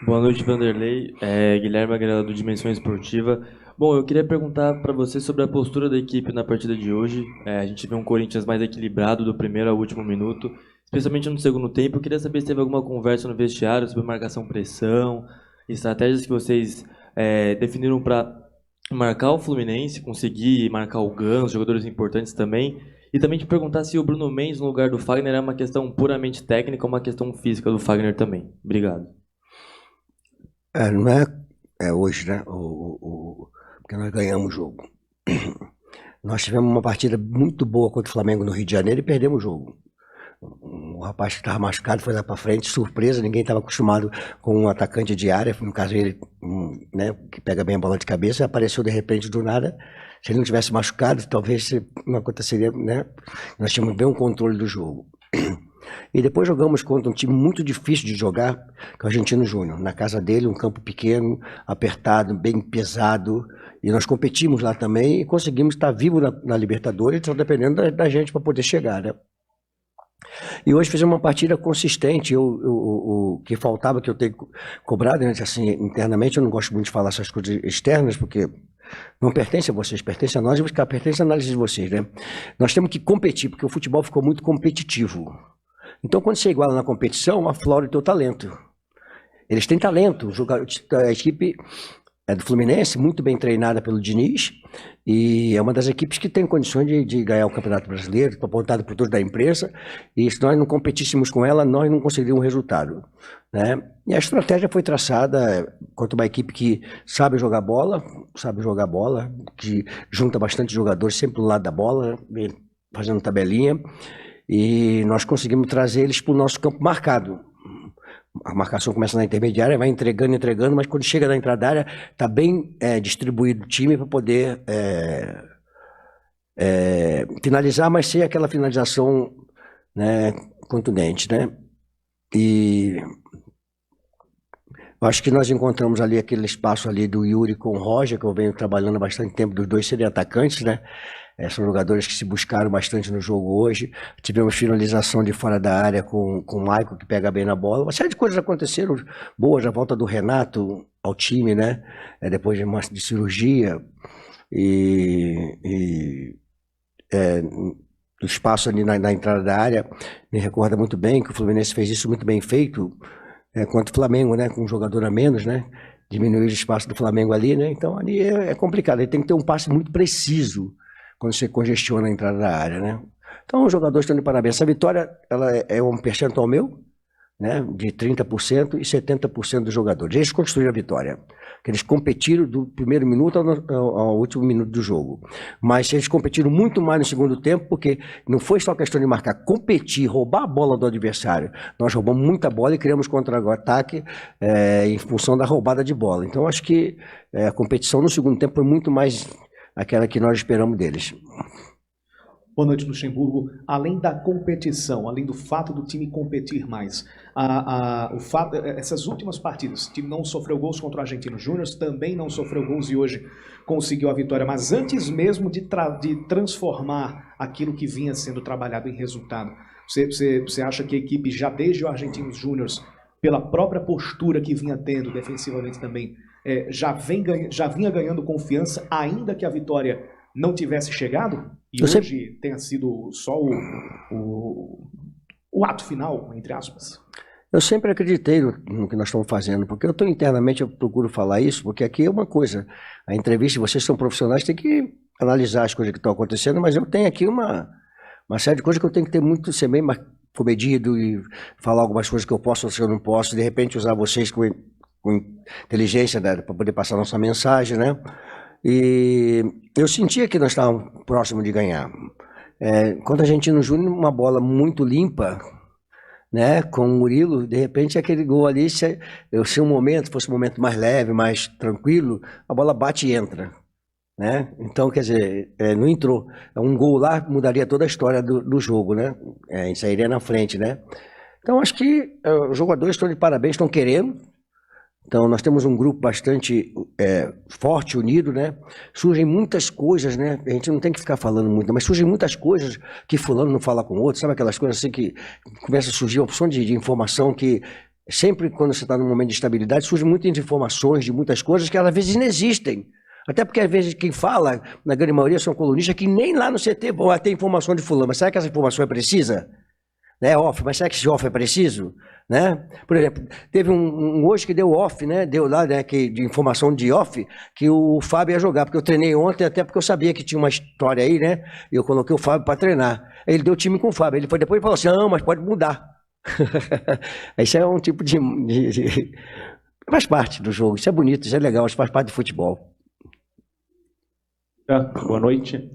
Boa noite, Vanderlei. Guilherme Agrela do Dimensão Esportiva. Bom, eu queria perguntar para você sobre a postura da equipe na partida de hoje. A gente viu um Corinthians mais equilibrado do primeiro ao último minuto, especialmente no segundo tempo. Eu queria saber se teve alguma conversa no vestiário sobre marcação-pressão, estratégias que vocês definiram para marcar o Fluminense, conseguir marcar o Ganso, jogadores importantes também. E também te perguntar se o Bruno Mendes no lugar do Fagner é uma questão puramente técnica ou uma questão física do Fagner também. Obrigado. Não é, hoje, né? Porque nós ganhamos o jogo. Nós tivemos uma partida muito boa contra o Flamengo no Rio de Janeiro e perdemos o jogo. O rapaz que estava machucado foi lá para frente, surpresa, ninguém estava acostumado com um atacante de área, no caso ele, né, que pega bem a bola de cabeça, apareceu de repente do nada. Se ele não tivesse machucado, talvez não aconteceria, né? Nós tínhamos bem um controle do jogo. E depois jogamos contra um time muito difícil de jogar, que é o Argentino Júnior. Na casa dele, um campo pequeno, apertado, bem pesado. E nós competimos lá também e conseguimos estar vivos na Libertadores, só dependendo da gente para poder chegar, né? E hoje fizemos uma partida consistente. O que faltava, que eu tenho cobrado, né, assim, internamente, eu não gosto muito de falar essas coisas externas, porque não pertence a vocês, pertence a nós, e pertence à análise de vocês, né? Nós temos que competir, porque o futebol ficou muito competitivo. Então, quando você iguala na competição, aflora o teu talento. Eles têm talento. A equipe do Fluminense, muito bem treinada pelo Diniz, e é uma das equipes que tem condições de ganhar o Campeonato Brasileiro, apontado por todos da imprensa, e se nós não competíssemos com ela, nós não conseguiríamos resultado, né? E a estratégia foi traçada contra uma equipe que sabe jogar bola, que junta bastante jogadores sempre do lado da bola, fazendo tabelinha, e nós conseguimos trazer eles para o nosso campo marcado. A marcação começa na intermediária, vai entregando, mas quando chega na entrada da área, está bem distribuído o time para poder finalizar, mas sem aquela finalização, né, contundente, né? E acho que nós encontramos ali aquele espaço ali do Yuri com o Roger, que eu venho trabalhando há bastante tempo, dos dois serem atacantes, né? São jogadores que se buscaram bastante no jogo hoje. Tivemos finalização de fora da área com o Maicon, que pega bem na bola. Uma série de coisas aconteceram boas, a volta do Renato ao time, né? Depois de cirurgia. O espaço ali na entrada da área, me recorda muito bem que o Fluminense fez isso muito bem feito contra o Flamengo, né? Com um jogador a menos, né? Diminuir o espaço do Flamengo ali, né? Então ali é complicado. Ele tem que ter um passe muito preciso quando você congestiona a entrada da área, né? Então, os jogadores estão de parabéns. Essa vitória, ela é um percentual meu, né, de 30% e 70% dos jogadores. Eles construíram a vitória. Eles competiram do primeiro minuto ao último minuto do jogo. Mas eles competiram muito mais no segundo tempo, porque não foi só questão de marcar, competir, roubar a bola do adversário. Nós roubamos muita bola e criamos contra-ataque em função da roubada de bola. Então, acho que a competição no segundo tempo foi muito mais aquela que nós esperamos deles. Boa noite, Luxemburgo. Além da competição, além do fato do time competir mais, essas últimas partidas, o time não sofreu gols contra o Argentino Júnior, também não sofreu gols e hoje conseguiu a vitória, mas antes mesmo de transformar aquilo que vinha sendo trabalhado em resultado, você acha que a equipe, já desde o Argentino Júnior, pela própria postura que vinha tendo defensivamente também, já vinha ganhando confiança, ainda que a vitória não tivesse chegado? E hoje tenha sido só o ato final, entre aspas? Eu sempre acreditei no que nós estamos fazendo, porque eu estou internamente, eu procuro falar isso, porque aqui é uma coisa, a entrevista, vocês são profissionais, tem que analisar as coisas que estão acontecendo, mas eu tenho aqui uma série de coisas que eu tenho que ter muito, ser bem mais comedido e falar algumas coisas que eu posso ou que eu não posso, de repente usar vocês com inteligência, né, para poder passar a nossa mensagem, né? E eu sentia que nós estávamos próximos de ganhar. Contra o Argentino Júnior, uma bola muito limpa, né, com o Murilo, de repente aquele gol ali, se um momento fosse um momento mais leve, mais tranquilo, a bola bate e entra, né? Então, quer dizer, não entrou. Um gol lá mudaria toda a história do jogo, né? Sairia na frente, né? Então, acho que os jogadores estão de parabéns, estão querendo. Então, nós temos um grupo bastante forte, unido, né? Surgem muitas coisas, né? A gente não tem que ficar falando muito, mas surgem muitas coisas que fulano não fala com o outro, sabe aquelas coisas assim que começa a surgir uma opção de informação que Sempre quando você está num momento de estabilidade, surgem muitas informações de muitas coisas que às vezes não existem. Até porque às vezes quem fala, na grande maioria, são colunistas que nem lá no CT vão ter informação de fulano. Mas será que essa informação é precisa? Né, off, mas será que esse off é preciso? Né? Por exemplo, teve um hoje que deu off, né? Deu lá, né, de informação de off, que o Fábio ia jogar, porque eu treinei ontem, até porque eu sabia que tinha uma história aí, né? E eu coloquei o Fábio para treinar. Aí ele deu time com o Fábio. Ele foi depois e falou assim: não, mas pode mudar. Isso é um tipo de. Faz parte do jogo, isso é bonito, isso é legal, isso faz parte do futebol. Boa noite.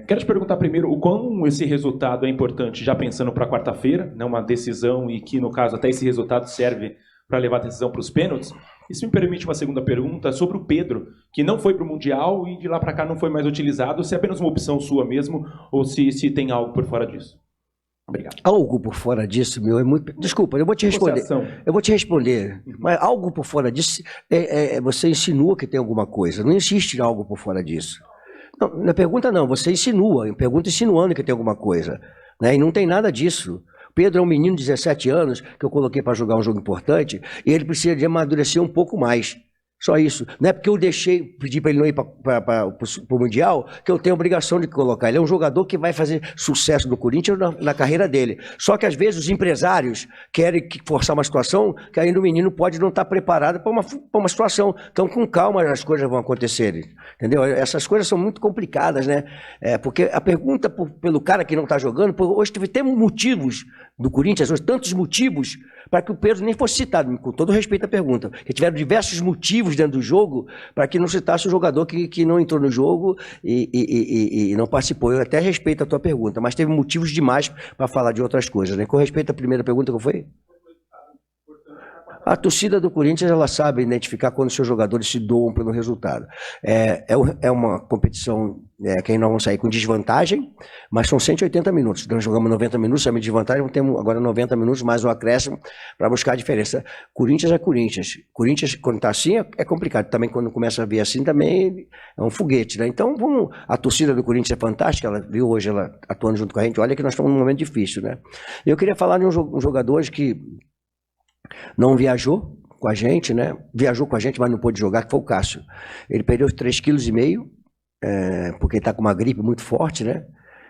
Quero te perguntar primeiro o quão esse resultado é importante, já pensando para quarta-feira, né, uma decisão e que, no caso, até esse resultado serve para levar a decisão para os pênaltis. Isso me permite uma segunda pergunta sobre o Pedro, que não foi para o Mundial e de lá para cá não foi mais utilizado, se é apenas uma opção sua mesmo ou se tem algo por fora disso. Obrigado. Algo por fora disso, meu, é muito... Desculpa, eu vou te responder. Eu vou te responder. Mas algo por fora disso, você insinua que tem alguma coisa. Não existe algo por fora disso. Não, na pergunta não, você insinua. Pergunta insinuando que tem alguma coisa. Né? E não tem nada disso. Pedro é um menino de 17 anos que eu coloquei para jogar um jogo importante e ele precisa de amadurecer um pouco mais. Só isso. Não é porque eu pedi para ele não ir para o Mundial, que eu tenho a obrigação de colocar. Ele é um jogador que vai fazer sucesso no Corinthians na carreira dele. Só que às vezes os empresários querem forçar uma situação que ainda o menino pode não estar preparado para uma situação. Então, com calma, as coisas vão acontecer. Entendeu? Essas coisas são muito complicadas, né? Porque a pergunta pelo cara que não está jogando, hoje temos motivos do Corinthians, hoje tantos motivos para que o Pedro nem fosse citado, com todo respeito à pergunta. Que tiveram diversos motivos dentro do jogo para que não citasse o jogador que não entrou no jogo e não participou. Eu até respeito a tua pergunta, mas teve motivos demais para falar de outras coisas. Né? Com respeito à primeira pergunta, que foi? A torcida do Corinthians, ela sabe identificar quando os seus jogadores se doam pelo resultado. É uma competição que aí nós vamos sair com desvantagem, mas são 180 minutos. Nós jogamos 90 minutos, saímos de desvantagem, temos agora 90 minutos, mais um acréscimo para buscar a diferença. Corinthians é Corinthians. Corinthians, quando está assim, é complicado. Também quando começa a vir assim, também é um foguete. Né? Então, a torcida do Corinthians é fantástica, ela viu hoje ela atuando junto com a gente. Olha que nós estamos num momento difícil. Né? Eu queria falar de um jogador hoje que não viajou com a gente, né? Viajou com a gente, mas não pôde jogar, que foi o Cássio. Ele perdeu 3,5 kg, porque está com uma gripe muito forte, né?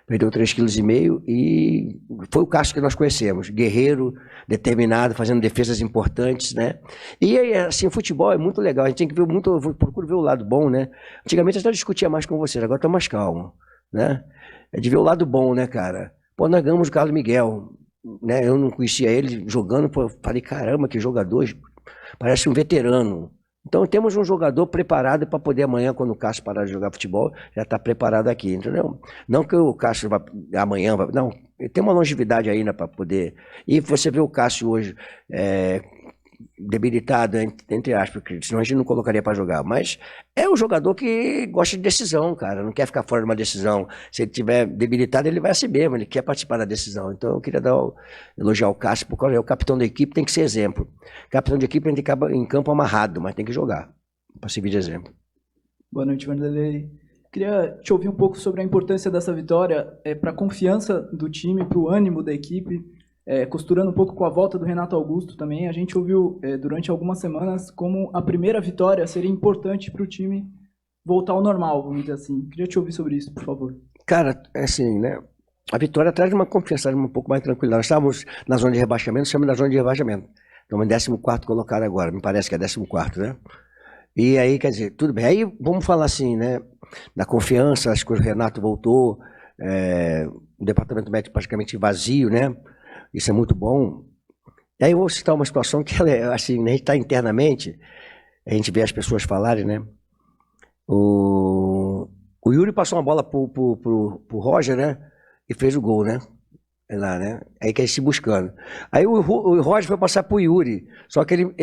Perdeu 3,5 kg e foi o Cássio que nós conhecemos. Guerreiro, determinado, fazendo defesas importantes, né? E assim, o futebol é muito legal, a gente tem que ver muito, eu procuro ver o lado bom, né? Antigamente eu até discutia mais com vocês, agora estou mais calmo, né? É de ver o lado bom, né, cara? Pô, nós ganhamos o Carlos Miguel, né, eu não conhecia ele jogando, pô, falei, caramba, que jogador, parece um veterano. Então temos um jogador preparado para poder amanhã, quando o Cássio parar de jogar futebol, já está preparado aqui, entendeu? Não que o Cássio amanhã, não, ele tem uma longevidade ainda para poder... E você vê o Cássio hoje debilitado, entre aspas, porque senão a gente não colocaria para jogar, mas é um jogador que gosta de decisão, cara, não quer ficar fora de uma decisão. Se ele tiver debilitado, ele vai a si mesmo, ele quer participar da decisão. Então eu queria elogiar o Cássio, porque é o capitão da equipe, tem que ser exemplo. Capitão de equipe a gente acaba em campo amarrado, mas tem que jogar, para servir de exemplo. Boa noite, Vanderlei. Queria te ouvir um pouco sobre a importância dessa vitória para a confiança do time, para o ânimo da equipe. Costurando um pouco com a volta do Renato Augusto também, a gente ouviu durante algumas semanas como a primeira vitória seria importante para o time voltar ao normal, vamos dizer assim. Queria te ouvir sobre isso, por favor. Cara, assim, né? A vitória traz uma confiança um pouco mais tranquila. Nós estávamos na zona de rebaixamento, estamos na zona de rebaixamento. Estamos em 14º colocado agora, me parece que é 14º, né? E aí, quer dizer, tudo bem. Aí vamos falar assim, né? Da confiança, acho que o Renato voltou, o departamento médico praticamente vazio, né? Isso é muito bom. E aí eu vou citar uma situação que, assim, a gente está internamente, a gente vê as pessoas falarem, né? O Yuri passou uma bola pro Roger, né? E fez o gol, né? Lá, né? Aí que eles se buscando. Aí o Roger foi passar pro Yuri. Só que ele,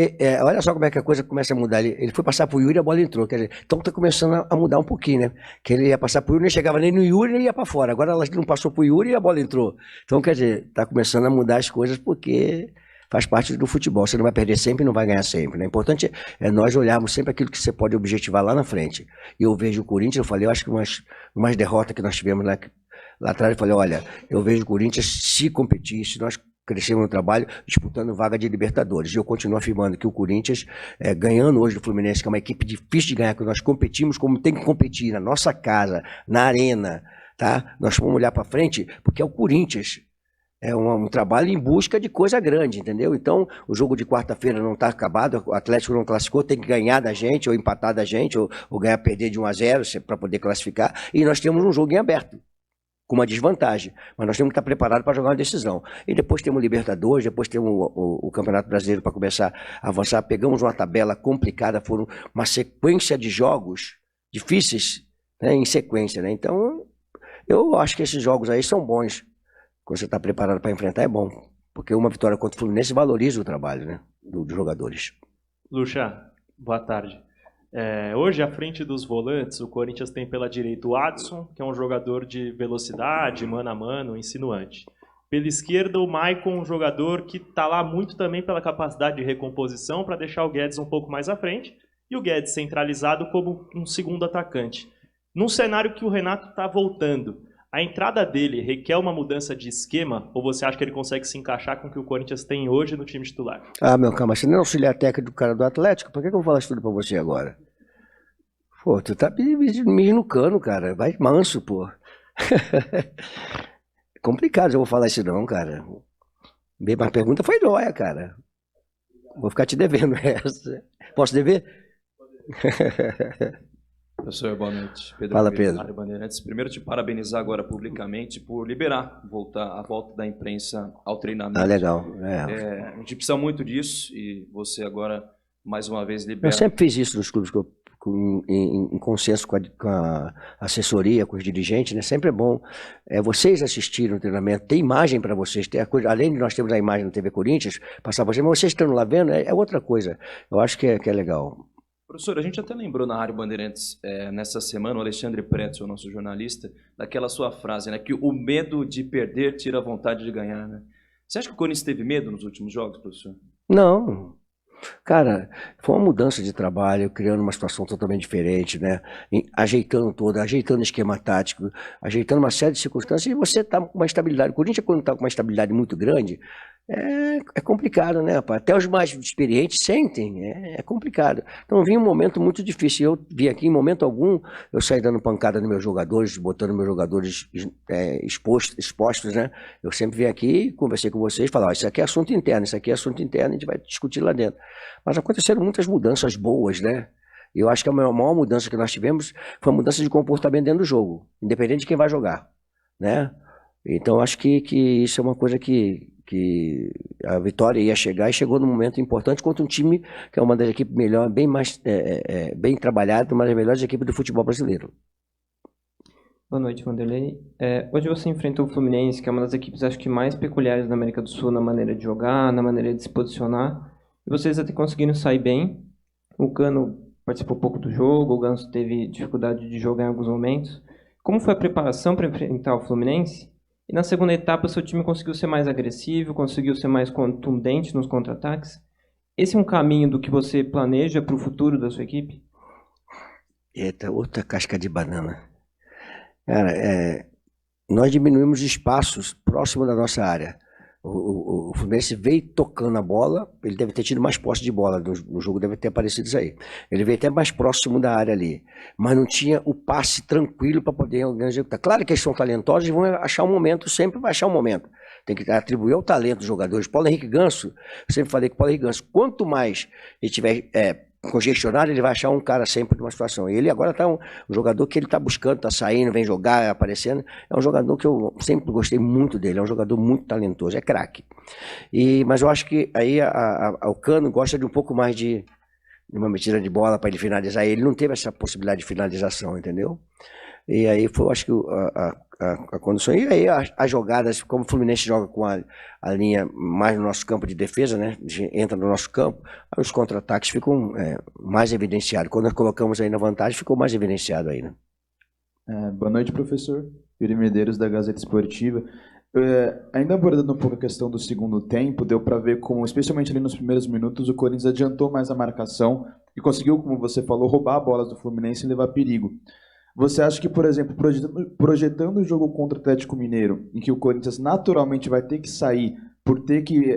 olha só como é que a coisa começa a mudar. Ele foi passar pro Yuri e a bola entrou. Quer dizer, então tá começando a mudar um pouquinho, né? Que ele ia passar pro Yuri, nem chegava nem no Yuri, nem ia para fora. Agora ela não passou pro Yuri e a bola entrou. Então, quer dizer, tá começando a mudar as coisas porque faz parte do futebol. Você não vai perder sempre e não vai ganhar sempre. Né? O importante é nós olharmos sempre aquilo que você pode objetivar lá na frente. E eu vejo o Corinthians, eu falei, eu acho que umas derrotas que nós tivemos lá atrás, eu falei, olha, eu vejo o Corinthians se competir, se nós crescemos no trabalho, disputando vaga de Libertadores. E eu continuo afirmando que o Corinthians, ganhando hoje do Fluminense, que é uma equipe difícil de ganhar, que nós competimos como tem que competir, na nossa casa, na arena, tá? Nós vamos olhar para frente, porque é o Corinthians. É um trabalho em busca de coisa grande, entendeu? Então, o jogo de quarta-feira não está acabado, o Atlético não classificou, tem que ganhar da gente, ou empatar da gente, ou ganhar, perder de 1-0 para poder classificar. E nós temos um jogo em aberto, com uma desvantagem, mas nós temos que estar preparados para jogar uma decisão. E depois temos o Libertadores, depois temos o Campeonato Brasileiro para começar a avançar. Pegamos uma tabela complicada, foram uma sequência de jogos difíceis, né, em sequência, né? Então, eu acho que esses jogos aí são bons. Quando você está preparado para enfrentar, é bom. Porque uma vitória contra o Fluminense valoriza o trabalho, né, dos jogadores. Lucha, boa tarde. Hoje, à frente dos volantes, o Corinthians tem pela direita o Adson, que é um jogador de velocidade, mano a mano, insinuante. Pela esquerda, o Maicon, um jogador que está lá muito também pela capacidade de recomposição para deixar o Guedes um pouco mais à frente. E o Guedes centralizado como um segundo atacante. Num cenário que o Renato está voltando, a entrada dele requer uma mudança de esquema ou você acha que ele consegue se encaixar com o que o Corinthians tem hoje no time titular? Ah, meu calma, você não é auxiliar técnico do cara do Atlético? Por que eu vou falar isso tudo pra você agora? Pô, tu tá me no cano, cara. Vai manso, pô. É complicado eu vou falar isso não, cara. Mas a pergunta foi nóia, cara. Vou ficar te devendo essa. Posso dever? Professor, boa noite. Fala, Pedro. Rádio Bandeirantes. Primeiro, te parabenizar agora publicamente por liberar a volta da imprensa ao treinamento. Ah, legal. A gente precisa muito disso e você agora, mais uma vez, libera. Eu sempre fiz isso nos clubes em consenso com a assessoria, com os dirigentes, né? Sempre é bom. Vocês assistirem o treinamento, tem imagem para vocês, tem a coisa, além de nós termos a imagem na TV Corinthians, passar para vocês, mas vocês estando lá vendo, é outra coisa. Eu acho que é legal. Professor, a gente até lembrou na Rádio Bandeirantes, nessa semana, o Alexandre Pretzel, nosso jornalista, daquela sua frase, né, que o medo de perder tira a vontade de ganhar, né? Você acha que o Corinthians teve medo nos últimos jogos, professor? Não. Cara, foi uma mudança de trabalho, criando uma situação totalmente diferente, né? Ajeitando tudo, ajeitando esquema tático, ajeitando uma série de circunstâncias, e você está com uma estabilidade. O Corinthians, quando está com uma estabilidade muito grande, é complicado, né, rapaz? Até os mais experientes sentem, é complicado. Então, vinha um momento muito difícil. Eu vi aqui, em momento algum, eu saí dando pancada nos meus jogadores, botando meus jogadores expostos, né? Eu sempre vim aqui, conversei com vocês, falava, isso aqui é assunto interno, isso aqui é assunto interno, a gente vai discutir lá dentro. Mas aconteceram muitas mudanças boas, né? E eu acho que a maior mudança que nós tivemos foi a mudança de comportamento dentro do jogo, independente de quem vai jogar, né? Então, acho que isso é uma coisa que a vitória ia chegar e chegou num momento importante contra um time que é uma das equipes melhor, bem mais bem trabalhada, uma das melhores equipes do futebol brasileiro. Boa noite, Vanderlei. Hoje você enfrentou o Fluminense, que é uma das equipes, acho que mais peculiares da América do Sul na maneira de jogar, na maneira de se posicionar. E vocês até conseguiram sair bem. O Cano participou pouco do jogo, o Ganso teve dificuldade de jogar em alguns momentos. Como foi a preparação para enfrentar o Fluminense? E na segunda etapa, seu time conseguiu ser mais agressivo, conseguiu ser mais contundente nos contra-ataques. Esse é um caminho do que você planeja para o futuro da sua equipe? Eita, outra casca de banana. Cara, nós diminuímos espaços próximo da nossa área. O Fluminense veio tocando a bola, ele deve ter tido mais posse de bola, no jogo deve ter aparecido isso aí. Ele veio até mais próximo da área ali, mas não tinha o passe tranquilo para poder executar. Claro que eles são talentosos e vão achar um momento, sempre vai achar um momento. Tem que atribuir ao talento dos jogadores. Paulo Henrique Ganso, eu sempre falei que Paulo Henrique Ganso, quanto mais ele tiver congestionado, ele vai achar um cara sempre de uma situação. E ele agora está um jogador que ele está buscando, está saindo, vem jogar, aparecendo. É um jogador que eu sempre gostei muito dele, é um jogador muito talentoso, é craque. Mas eu acho que aí o Cano gosta de um pouco mais de uma metida de bola para ele finalizar. Ele não teve essa possibilidade de finalização, entendeu? E aí foi, eu acho que a condição. E aí as jogadas, como o Fluminense joga com a linha mais no nosso campo de defesa, né? Entra no nosso campo, aí os contra-ataques ficam mais evidenciados. Quando nós colocamos aí na vantagem, ficou mais evidenciado aí, né? Boa noite, professor. Yuri Medeiros, da Gazeta Esportiva. Ainda abordando um pouco a questão do segundo tempo, deu para ver como, especialmente ali nos primeiros minutos, o Corinthians adiantou mais a marcação e conseguiu, como você falou, roubar bolas do Fluminense e levar perigo. Você acha que, por exemplo, projetando o jogo contra o Atlético Mineiro, em que o Corinthians naturalmente vai ter que sair por ter que,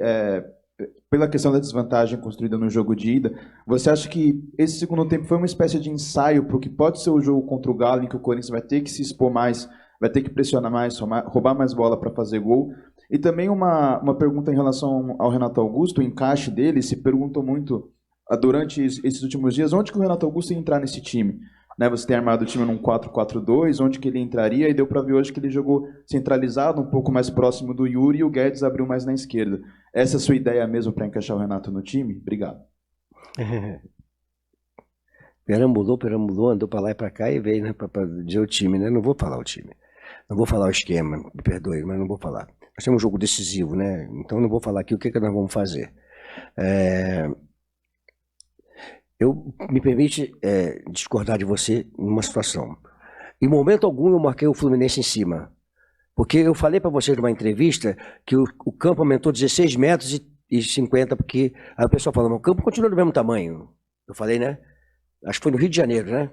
pela questão da desvantagem construída no jogo de ida, você acha que esse segundo tempo foi uma espécie de ensaio para o que pode ser o jogo contra o Galo, em que o Corinthians vai ter que se expor mais, vai ter que pressionar mais, roubar mais bola para fazer gol? E também uma pergunta em relação ao Renato Augusto, o encaixe dele, se perguntou muito durante esses últimos dias, onde que o Renato Augusto ia entrar nesse time? Né, você tem armado o time num 4-4-2, onde que ele entraria, e deu para ver hoje que ele jogou centralizado, um pouco mais próximo do Yuri, e o Guedes abriu mais na esquerda. Essa é a sua ideia mesmo para encaixar o Renato no time? Obrigado. Perambulou, andou para lá e para cá e veio, né, para dizer o time, né? Não vou falar o time, não vou falar o esquema, me perdoe, mas não vou falar. Nós temos um jogo decisivo, né? Então não vou falar aqui o que nós vamos fazer. Me permite discordar de você em uma situação. Em momento algum eu marquei o Fluminense em cima. Porque eu falei para você numa entrevista que o campo aumentou 16 metros e 50, porque aí o pessoal falou, mas o campo continua do mesmo tamanho. Eu falei, né? Acho que foi no Rio de Janeiro, né?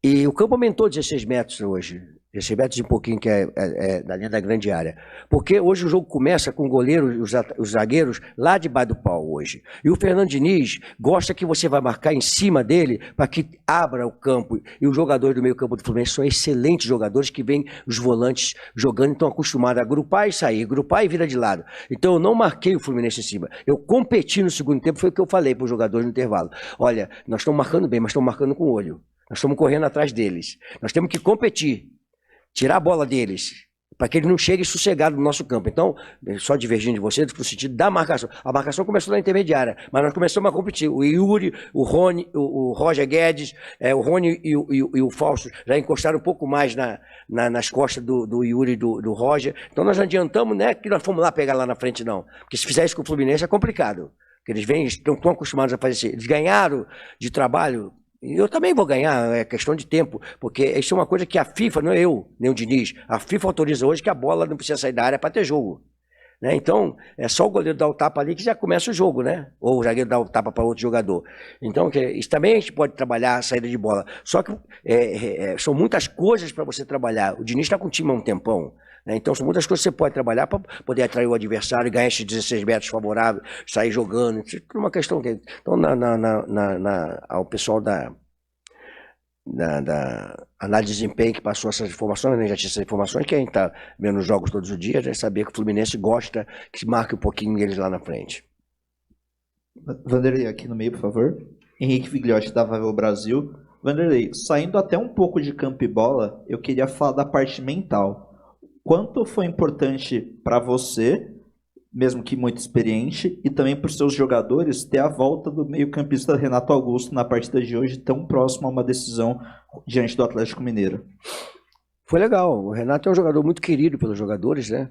E o campo aumentou 16 metros hoje. 16 metros e um pouquinho, que é da linha da grande área. Porque hoje o jogo começa com o goleiro e os zagueiros lá debaixo do pau hoje. E o Fernando Diniz gosta que você vai marcar em cima dele para que abra o campo. E os jogadores do meio campo do Fluminense são excelentes jogadores que vêm os volantes jogando e estão acostumados a agrupar e sair, agrupar e virar de lado. Então eu não marquei o Fluminense em cima. Eu competi no segundo tempo, foi o que eu falei para os jogadores no intervalo. Olha, nós estamos marcando bem, mas estamos marcando com o olho. Nós estamos correndo atrás deles. Nós temos que competir. Tirar a bola deles, para que eles não cheguem sossegados no nosso campo. Então, só divergindo de vocês, no sentido da marcação. A marcação começou na intermediária, mas nós começamos a competir. O Yuri, o Rony, o Roger Guedes, o Rony e o Fausto já encostaram um pouco mais nas costas do Yuri e do Roger. Então nós adiantamos, né, que nós fomos lá pegar lá na frente, não. Porque se fizer isso com o Fluminense é complicado. Porque eles estão tão acostumados a fazer isso. Eles ganharam de trabalho. Eu também vou ganhar, é questão de tempo, porque isso é uma coisa que a FIFA, não é eu, nem o Diniz, a FIFA autoriza hoje que a bola não precisa sair da área para ter jogo. Né? Então, é só o goleiro dar o tapa ali que já começa o jogo, né? Ou o zagueiro dar o tapa para outro jogador. Então, isso também a gente pode trabalhar a saída de bola. Só que são muitas coisas para você trabalhar. O Diniz está com o time há um tempão. Então são muitas coisas que você pode trabalhar para poder atrair o adversário, ganhar esses 16 metros favoráveis, sair jogando. Isso é uma questão que... Então, ao pessoal da análise de desempenho que passou essas informações, né? Já tinha essas informações, quem está vendo os jogos todos os dias, já saber que o Fluminense gosta que se marque um pouquinho eles lá na frente. Vanderlei, aqui no meio, por favor. Henrique Vigliotti, da Vavel Brasil. Vanderlei, saindo até um pouco de campo e bola, eu queria falar da parte mental. Quanto foi importante para você, mesmo que muito experiente, e também para os seus jogadores, ter a volta do meio-campista Renato Augusto na partida de hoje, tão próximo a uma decisão diante do Atlético Mineiro? Foi legal. O Renato é um jogador muito querido pelos jogadores, né?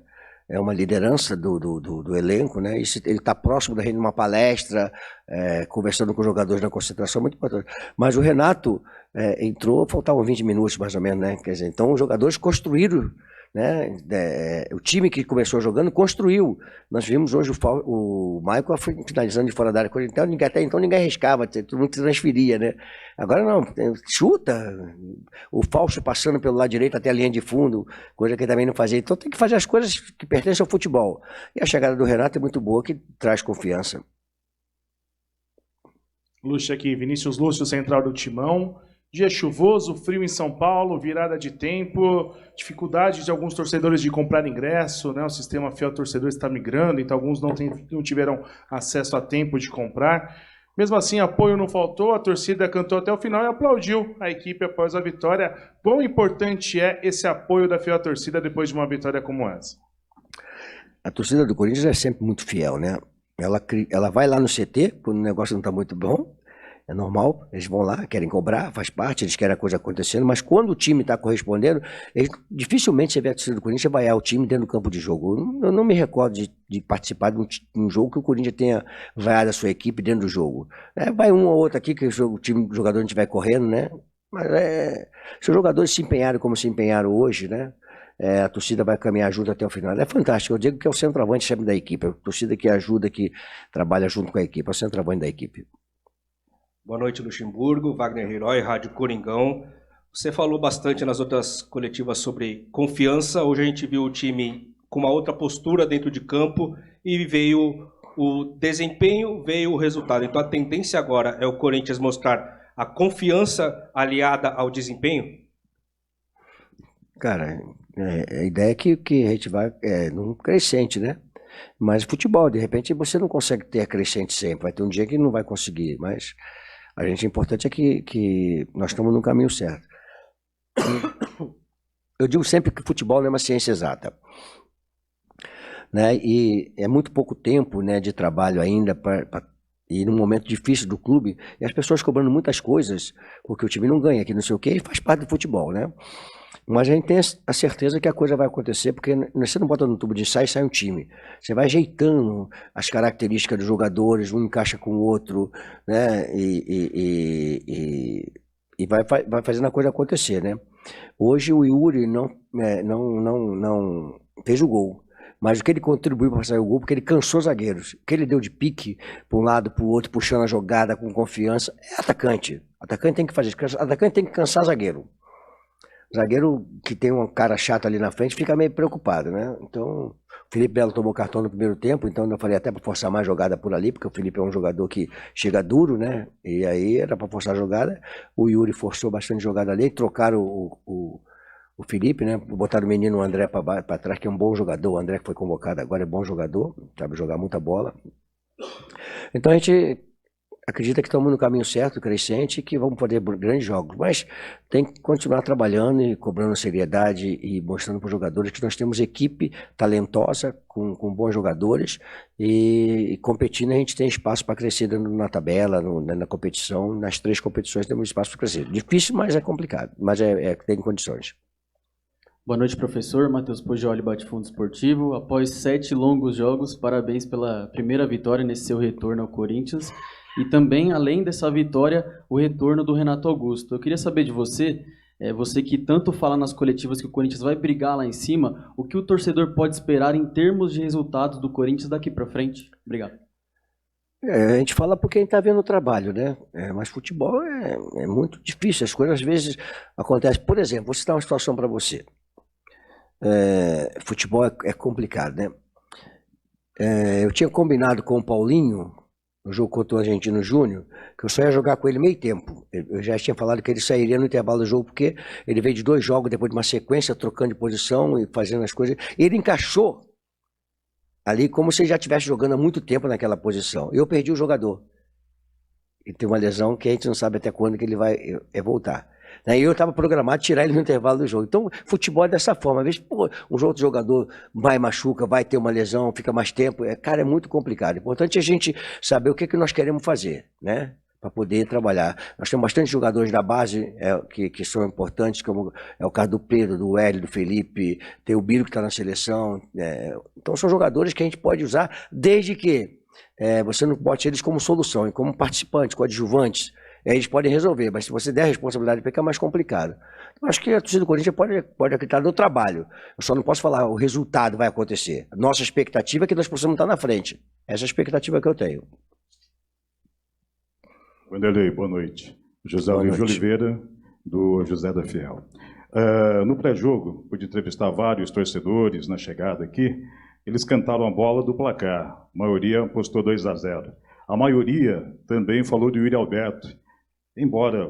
É uma liderança do elenco, né? Ele está próximo da gente numa palestra, conversando com os jogadores na concentração, muito importante. Mas o Renato entrou, faltavam 20 minutos mais ou menos, né? Quer dizer, então os jogadores construíram, né? O time que começou jogando construiu. Nós vimos hoje o Michael finalizando de fora da área, até então ninguém arriscava, todo mundo transferia, né? Agora não, chuta, o Fausto passando pelo lado direito até a linha de fundo, coisa que ele também não fazia. Então tem que fazer as coisas que pertencem ao futebol. E a chegada do Renato é muito boa, que traz confiança. Lúcio aqui, Vinícius Lúcio, central do Timão. Dia chuvoso, frio em São Paulo, virada de tempo, dificuldade de alguns torcedores de comprar ingresso, né? O sistema fiel torcedor está migrando, então alguns não tiveram acesso a tempo de comprar. Mesmo assim, apoio não faltou, a torcida cantou até o final e aplaudiu a equipe após a vitória. Quão importante é esse apoio da fiel torcida depois de uma vitória como essa? A torcida do Corinthians é sempre muito fiel, né? Ela vai lá no CT, quando o negócio não está muito bom. É normal, eles vão lá, querem cobrar, faz parte, eles querem a coisa acontecendo, mas quando o time está correspondendo, dificilmente você vê a torcida do Corinthians vaiar o time dentro do campo de jogo. Eu não me recordo de participar de um jogo que o Corinthians tenha vaiado a sua equipe dentro do jogo. Vai um ou outro aqui que o jogador não estiver correndo, né? Mas se os jogadores se empenharam como se empenharam hoje, né? A torcida vai caminhar junto até o final. É fantástico, eu digo que é o centroavante sempre da equipe, a torcida que ajuda, que trabalha junto com a equipe, é o centroavante da equipe. Boa noite, Luxemburgo, Wagner Herói, Rádio Coringão. Você falou bastante nas outras coletivas sobre confiança. Hoje a gente viu o time com uma outra postura dentro de campo e veio o desempenho, veio o resultado. Então a tendência agora é o Corinthians mostrar a confiança aliada ao desempenho? Cara, a ideia é que a gente vai num crescente, né? Mas futebol, de repente, você não consegue ter a crescente sempre. Vai ter um dia que não vai conseguir, mas a gente, o importante é que nós estamos no caminho certo. Eu digo sempre que futebol não é uma ciência exata, né? E é muito pouco tempo, né, de trabalho ainda e num momento difícil do clube, e as pessoas cobrando muitas coisas, porque o time não ganha, que não sei o quê, e faz parte do futebol, né? Mas a gente tem a certeza que a coisa vai acontecer, porque você não bota no tubo de ensaio e sai um time. Você vai ajeitando as características dos jogadores, um encaixa com o outro, né? E vai fazendo a coisa acontecer, né? Hoje o Yuri não fez o gol, mas o que ele contribuiu para fazer o gol, porque ele cansou os zagueiros, o que ele deu de pique para um lado, para o outro, puxando a jogada com confiança, é atacante. Atacante tem que fazer isso, atacante tem que cansar zagueiro. Zagueiro que tem um cara chato ali na frente fica meio preocupado, né? Então, o Felipe Melo tomou cartão no primeiro tempo, então eu falei até para forçar mais jogada por ali, porque o Felipe é um jogador que chega duro, né? E aí era para forçar a jogada. O Yuri forçou bastante jogada ali, trocaram o Felipe, né? Botaram o menino André para trás, que é um bom jogador. O André que foi convocado agora é bom jogador, sabe jogar muita bola. Então a gente acredita que estamos no caminho certo, crescente, e que vamos fazer grandes jogos. Mas tem que continuar trabalhando e cobrando seriedade e mostrando para os jogadores que nós temos equipe talentosa, com bons jogadores, e competindo a gente tem espaço para crescer na tabela, na competição. Nas 3 competições temos espaço para crescer. Difícil, mas é complicado. Mas tem condições. Boa noite, professor. Matheus Poggioli, Bate-Fundo Esportivo. Após 7 longos jogos, parabéns pela primeira vitória nesse seu retorno ao Corinthians. E também, além dessa vitória, o retorno do Renato Augusto. Eu queria saber de você, você que tanto fala nas coletivas que o Corinthians vai brigar lá em cima, o que o torcedor pode esperar em termos de resultados do Corinthians daqui para frente? Obrigado. A gente fala porque a gente está vendo o trabalho, né? Mas futebol é muito difícil, as coisas às vezes acontecem. Por exemplo, vou citar uma situação para você. Futebol é complicado, né? Eu tinha combinado com o Paulinho, no jogo contra o Argentino Júnior, que eu só ia jogar com ele meio tempo. Eu já tinha falado que ele sairia no intervalo do jogo, porque ele veio de 2 jogos, depois de uma sequência, trocando de posição e fazendo as coisas. Ele encaixou ali como se ele já estivesse jogando há muito tempo naquela posição. Eu perdi o jogador. Ele tem uma lesão que a gente não sabe até quando que ele vai voltar. E eu estava programado tirar ele no intervalo do jogo. Então, futebol é dessa forma. Às vezes, um outro jogador vai, machuca, vai ter uma lesão, fica mais tempo. Cara, é muito complicado. O importante é a gente saber o que nós queremos fazer, né? Para poder trabalhar. Nós temos bastante jogadores da base que são importantes, como é o caso do Pedro, do Hélio, do Felipe, tem o Biro que está na seleção. Então, são jogadores que a gente pode usar, desde que você não bote eles como solução, e como participantes, coadjuvantes. Eles podem resolver, mas se você der a responsabilidade, fica mais complicado. Então, acho que a torcida do Corinthians pode acreditar no trabalho. Eu só não posso falar o resultado vai acontecer. Nossa expectativa é que nós possamos estar na frente. Essa é a expectativa que eu tenho. Vanderlei, boa noite. José Luiz de Oliveira, do José da Fiel. No pré-jogo, pude entrevistar vários torcedores na chegada aqui. Eles cantaram a bola do placar. A maioria apostou 2-0. A maioria também falou do Yuri Alberto. Embora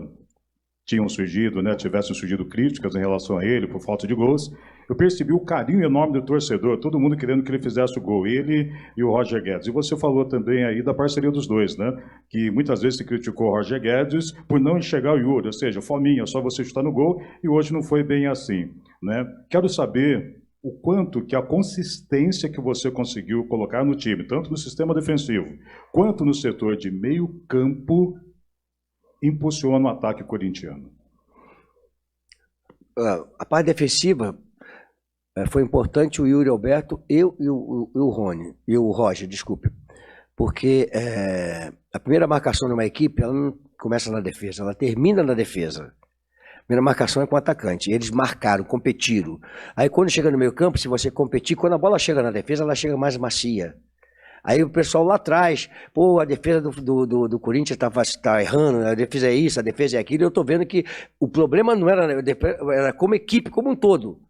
tivessem surgido críticas em relação a ele por falta de gols, eu percebi o carinho enorme do torcedor, todo mundo querendo que ele fizesse o gol, ele e o Roger Guedes. E você falou também aí da parceria dos dois, né? Que muitas vezes se criticou o Roger Guedes por não enxergar o Yuri, ou seja, fominha, só você chutar no gol, e hoje não foi bem assim, né? Quero saber o quanto que a consistência que você conseguiu colocar no time, tanto no sistema defensivo, quanto no setor de meio campo, impulsiona o ataque corintiano. A parte defensiva foi importante o Yuri Alberto e o Roger, desculpe. Porque a primeira marcação de uma equipe, ela não começa na defesa, ela termina na defesa. A primeira marcação é com o atacante. Eles marcaram, competiram. Aí quando chega no meio campo, se você competir, quando a bola chega na defesa, ela chega mais macia. Aí o pessoal lá atrás, a defesa do Corinthians tá errando, a defesa é isso, a defesa é aquilo, e eu tô vendo que o problema não era como equipe, como um todo.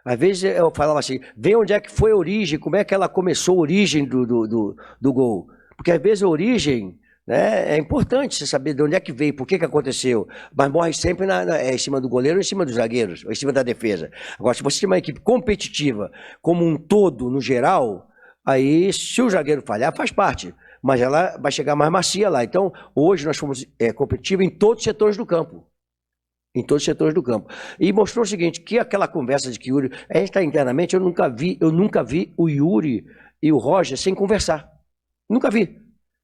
Às vezes eu falava assim, vê onde é que foi a origem, como é que ela começou a origem do gol. Porque às vezes a origem, né, é importante você saber de onde é que veio, por que aconteceu. Mas morre sempre em cima do goleiro, em cima dos zagueiros, ou em cima da defesa. Agora, se você tem uma equipe competitiva como um todo, no geral, aí se o zagueiro falhar, faz parte. Mas ela vai chegar mais macia lá. Então, hoje nós fomos competitivos em todos os setores do campo. Em todos os setores do campo. E mostrou o seguinte, que aquela conversa de que Yuri... A gente está internamente, eu nunca vi o Yuri e o Roger sem conversar. Nunca vi.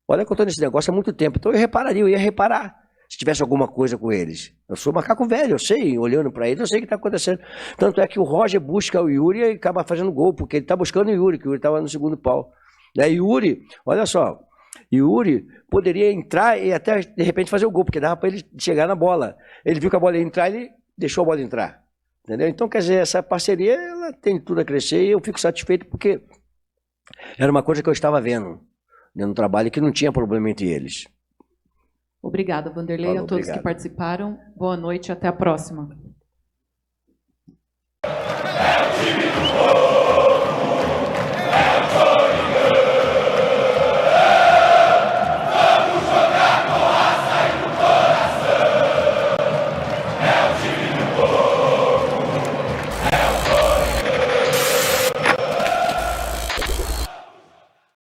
Olha que eu estou nesse negócio há muito tempo. Então eu ia reparar se tivesse alguma coisa com eles. Eu sou macaco velho, eu sei, olhando para eles, eu sei o que está acontecendo. Tanto é que o Roger busca o Yuri e acaba fazendo gol, porque ele está buscando o Yuri, que o Yuri estava no segundo pau. Yuri, olha só, Yuri poderia entrar e até de repente fazer o gol, porque dava para ele chegar na bola. Ele viu que a bola ia entrar, ele deixou a bola entrar. Entendeu? Então, quer dizer, essa parceria ela tem tudo a crescer e eu fico satisfeito porque era uma coisa que eu estava vendo no trabalho que não tinha problema entre eles. Obrigada, Vanderlei, a todos que participaram. Boa noite e até a próxima.